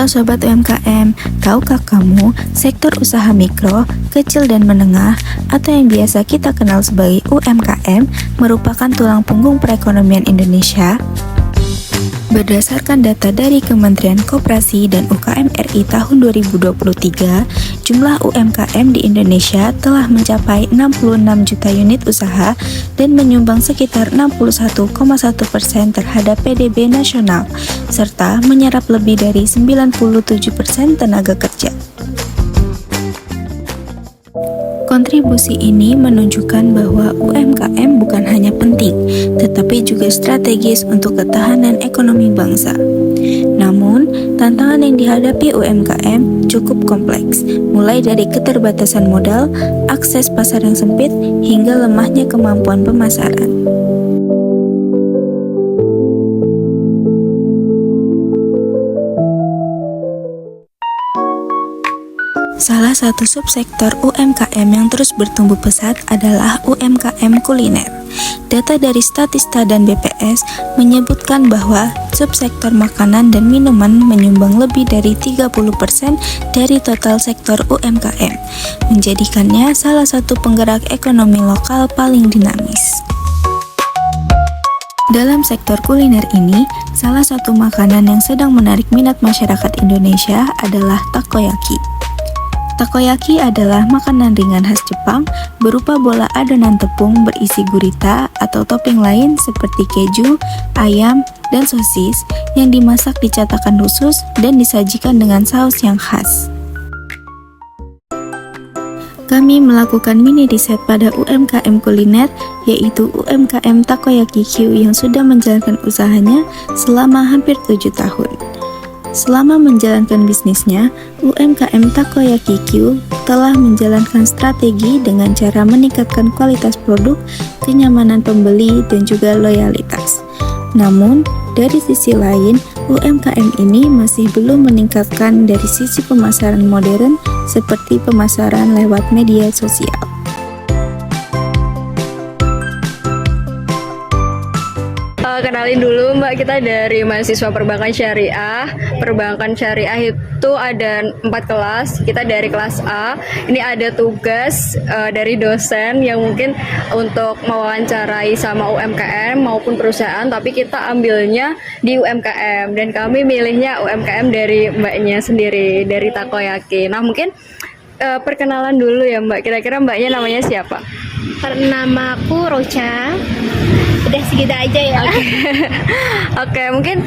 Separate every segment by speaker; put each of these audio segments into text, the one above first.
Speaker 1: Halo Sobat UMKM, tahukah kamu sektor usaha mikro, kecil dan menengah atau yang biasa kita kenal sebagai UMKM merupakan tulang punggung perekonomian Indonesia? Berdasarkan data dari Kementerian Koperasi dan UKM RI tahun 2023, jumlah UMKM di Indonesia telah mencapai 66 juta unit usaha dan menyumbang sekitar 61,1% terhadap PDB nasional, serta menyerap lebih dari 97% tenaga kerja. Kontribusi ini menunjukkan bahwa UMKM bukan hanya penting, tetapi juga strategis untuk ketahanan ekonomi bangsa. Namun, tantangan yang dihadapi UMKM cukup kompleks, mulai dari keterbatasan modal, akses pasar yang sempit, hingga lemahnya kemampuan pemasaran. Salah satu subsektor UMKM yang terus bertumbuh pesat adalah UMKM kuliner. Data dari Statista dan BPS menyebutkan bahwa subsektor makanan dan minuman menyumbang lebih dari 30% dari total sektor UMKM, menjadikannya salah satu penggerak ekonomi lokal paling dinamis. Dalam sektor kuliner ini, salah satu makanan yang sedang menarik minat masyarakat Indonesia adalah takoyaki. Takoyaki adalah makanan ringan khas Jepang berupa bola adonan tepung berisi gurita atau topping lain seperti keju, ayam, dan sosis yang dimasak di cetakan khusus dan disajikan dengan saus yang khas. Kami melakukan mini riset pada UMKM kuliner, yaitu UMKM Takoyaki Q yang sudah menjalankan usahanya selama hampir 7 tahun. Selama menjalankan bisnisnya, UMKM Takoyaki Q telah menjalankan strategi dengan cara meningkatkan kualitas produk, kenyamanan pembeli, dan juga loyalitas. Namun, dari sisi lain, UMKM ini masih belum meningkatkan dari sisi pemasaran modern seperti pemasaran lewat media sosial.
Speaker 2: Kenalin dulu Mbak, kita dari mahasiswa perbankan syariah. Perbankan syariah itu ada 4 kelas, kita dari kelas A. Ini ada tugas dari dosen yang mungkin untuk mewawancarai sama UMKM maupun perusahaan, tapi kita ambilnya di UMKM dan kami milihnya UMKM dari Mbaknya sendiri, dari Takoyaki. Nah mungkin perkenalan dulu ya Mbak, kira-kira Mbaknya namanya siapa?
Speaker 3: Namaku Rocha. Udah segitu aja ya.
Speaker 2: Oke, mungkin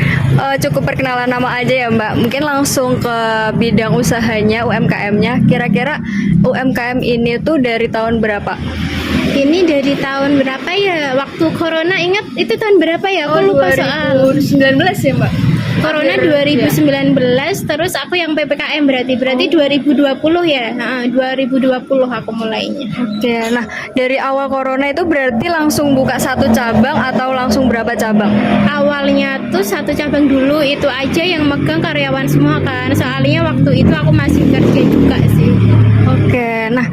Speaker 2: cukup perkenalan nama aja ya Mbak. Mungkin langsung ke bidang usahanya, UMKM-nya. Kira-kira UMKM ini tuh dari tahun berapa?
Speaker 3: Ini dari tahun berapa ya? Waktu corona, ingat itu tahun berapa ya? Aku lupa
Speaker 2: 2019 ya Mbak?
Speaker 3: Corona 2019, terus aku yang PPKM berarti 2020 ya. 2020 aku mulainya.
Speaker 2: Oke, nah dari awal corona itu berarti langsung buka satu cabang atau langsung berapa cabang?
Speaker 3: Awalnya tuh satu cabang dulu, itu aja yang megang karyawan semua kan. Soalnya waktu itu aku masih kerja juga sih.
Speaker 2: Oke, nah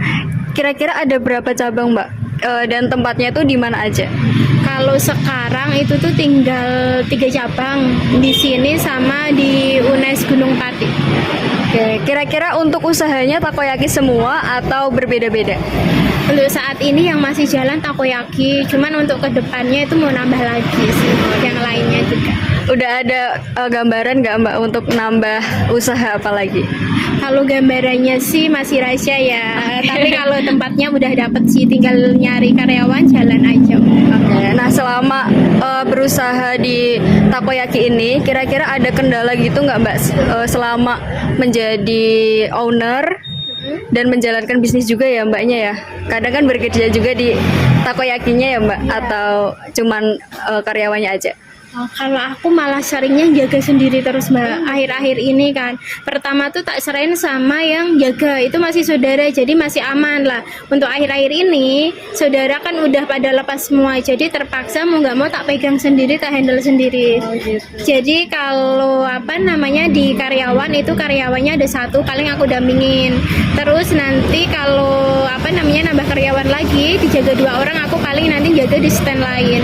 Speaker 2: kira-kira ada berapa cabang Mbak? Dan tempatnya itu di mana aja?
Speaker 3: Kalau sekarang itu tuh tinggal 3 cabang di sini sama di UNES Gunung Pati.
Speaker 2: Oke, kira-kira untuk usahanya takoyaki semua atau berbeda-beda?
Speaker 3: Untuk saat ini yang masih jalan takoyaki, cuman untuk kedepannya itu mau nambah lagi sih, yang lainnya juga.
Speaker 2: Udah ada gambaran nggak Mbak untuk nambah usaha apa lagi?
Speaker 3: Kalau gambarannya sih masih rahasia ya, tapi kalau tempatnya udah dapet sih, tinggal nyari karyawan, jalan aja.
Speaker 2: Oke, nah selama berusaha di takoyaki ini, kira-kira ada kendala gitu nggak Mbak selama menjadi owner dan menjalankan bisnis juga ya Mbaknya ya? Kadang kan bekerja juga di takoyakinya ya Mbak, atau cuman karyawannya aja?
Speaker 3: Kalau aku malah seringnya jaga sendiri terus Mbak. Akhir-akhir ini kan, pertama tuh tak serahin sama yang jaga, itu masih saudara, jadi masih aman lah. Untuk akhir-akhir ini saudara kan udah pada lepas semua, jadi terpaksa mau nggak mau tak pegang sendiri, tak handle sendiri. Jadi kalau di karyawan itu karyawannya ada 1, paling aku dampingin. Terus nanti kalau nambah karyawan lagi, dijaga 2 orang, aku paling nanti jaga di stand lain.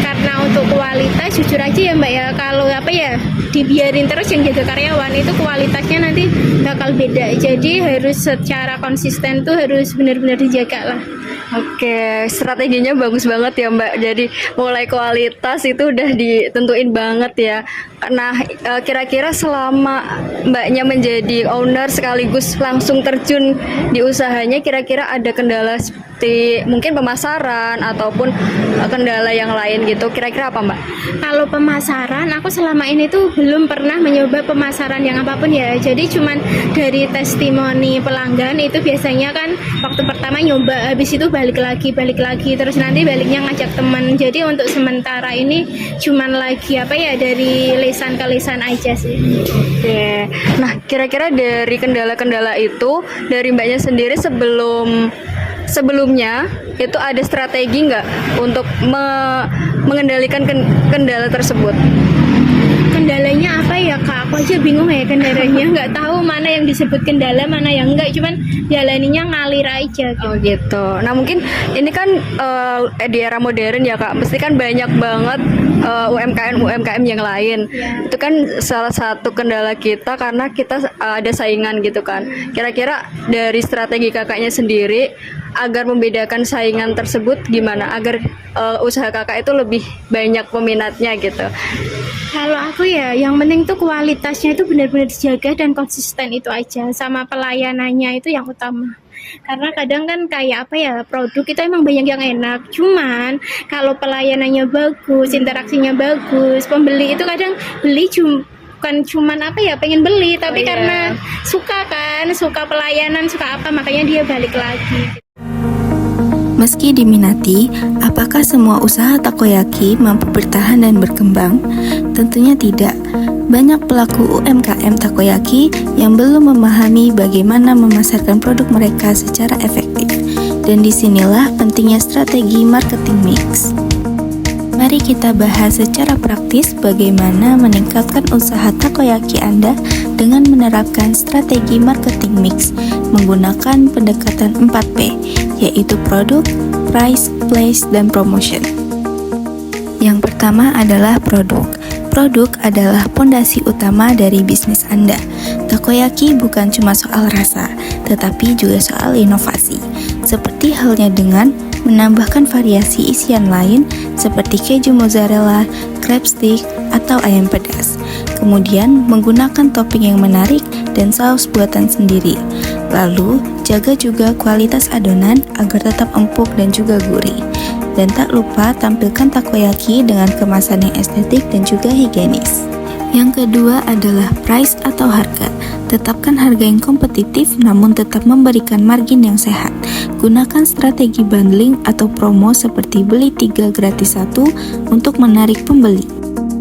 Speaker 3: Karena Nah untuk kualitas jujur aja ya Mbak ya, kalau apa ya dibiarin terus yang jaga karyawan itu kualitasnya nanti bakal beda. Jadi harus secara konsisten tuh harus benar-benar dijaga lah.
Speaker 2: Oke, strateginya bagus banget ya Mbak. Jadi mulai kualitas itu udah ditentuin banget ya. Nah, kira-kira selama Mbaknya menjadi owner sekaligus langsung terjun di usahanya, kira-kira ada kendala seperti mungkin pemasaran ataupun kendala yang lain gitu. Kira-kira apa Mbak?
Speaker 3: Kalau pemasaran, aku selama ini tuh belum pernah mencoba pemasaran yang apapun ya. Jadi cuman dari testimoni pelanggan itu biasanya kan waktu pertama nyoba, habis itu balik lagi, terus nanti baliknya ngajak teman. Jadi untuk sementara ini cuman lagi apa ya dari lisan ke lisan aja sih.
Speaker 2: Oke. Nah, kira-kira dari kendala-kendala itu dari Mbaknya sendiri sebelumnya itu ada strategi nggak untuk mengendalikan kendala tersebut?
Speaker 3: Kendalanya apa ya Kak? Aku aja bingung ya kendalanya, nggak tahu mana yang disebut kendala, mana yang enggak, cuman jalaninya ngalir aja gitu.
Speaker 2: Oh gitu. Nah mungkin ini kan di era modern ya Kak, pasti kan banyak banget UMKM yang lain.
Speaker 3: Ya.
Speaker 2: Itu kan salah satu kendala kita karena kita ada saingan gitu kan. Kira-kira dari strategi kakaknya sendiri agar membedakan saingan tersebut gimana? Agar usaha kakak itu lebih banyak peminatnya gitu.
Speaker 3: Kalau aku ya, yang penting tuh kualitasnya itu benar-benar dijaga dan konsisten itu aja, sama pelayanannya itu yang utama. Karena kadang kan kayak apa ya, produk itu emang banyak yang enak, cuman kalau pelayanannya bagus, interaksinya bagus, pembeli itu kadang beli bukan cuman apa ya pengen beli, tapi
Speaker 2: iya.
Speaker 3: karena suka kan, suka pelayanan, suka apa, makanya dia balik lagi.
Speaker 1: Meski diminati, apakah semua usaha takoyaki mampu bertahan dan berkembang? Tentunya tidak. Banyak pelaku UMKM takoyaki yang belum memahami bagaimana memasarkan produk mereka secara efektif. Dan disinilah pentingnya strategi marketing mix. Mari kita bahas secara praktis bagaimana meningkatkan usaha takoyaki Anda dengan menerapkan strategi marketing mix menggunakan pendekatan 4P, yaitu produk, price, place, dan promotion. Yang pertama adalah produk. Produk adalah pondasi utama dari bisnis Anda. Takoyaki bukan cuma soal rasa, tetapi juga soal inovasi. Seperti halnya dengan menambahkan variasi isian lain seperti keju mozzarella, crab stick, atau ayam pedas. Kemudian menggunakan topping yang menarik dan saus buatan sendiri. Lalu, jaga juga kualitas adonan agar tetap empuk dan juga gurih. Dan tak lupa tampilkan takoyaki dengan kemasan yang estetik dan juga higienis. Yang kedua adalah price atau harga. Tetapkan harga yang kompetitif namun tetap memberikan margin yang sehat. Gunakan strategi bundling atau promo seperti beli 3 gratis 1 untuk menarik pembeli.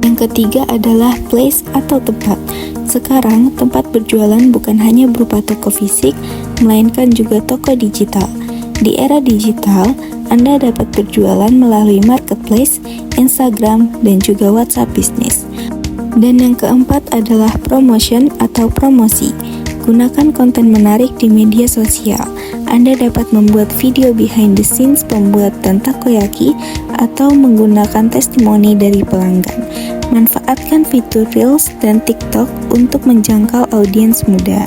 Speaker 1: Yang ketiga adalah place atau tempat. Sekarang tempat berjualan bukan hanya berupa toko fisik, melainkan juga toko digital. Di era digital, Anda dapat berjualan melalui marketplace, Instagram, dan juga WhatsApp bisnis. Dan yang keempat adalah promotion atau promosi. Gunakan konten menarik di media sosial. Anda dapat membuat video behind the scenes pembuatan takoyaki atau menggunakan testimoni dari pelanggan. Manfaatkan fitur Reels dan TikTok untuk menjangkau audiens muda.